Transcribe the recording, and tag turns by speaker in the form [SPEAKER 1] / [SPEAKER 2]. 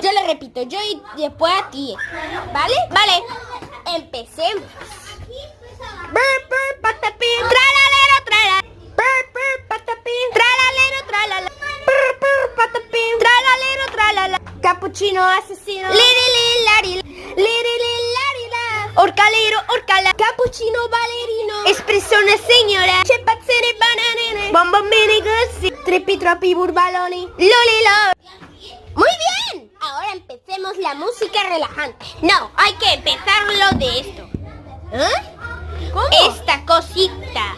[SPEAKER 1] Yo le repito, yo y después a ti. ¿Vale? Vale. Empecemos. Patapín, tralalero, trala. Patapín, tralalero, tralala. Patapín, tralalero, tralala. Capuchino asesino. Lirilaririla. Orcalero, orcala. Capuchino ballerino. Espressione señora. Cepazzere bananene. Bombombini gussi. Trippi troppi burbaloni. Lolilo. Muy bien. Ahora empecemos la música relajante. No, hay que empezarlo de esto. ¿Eh? ¿Cómo? Esta cosita.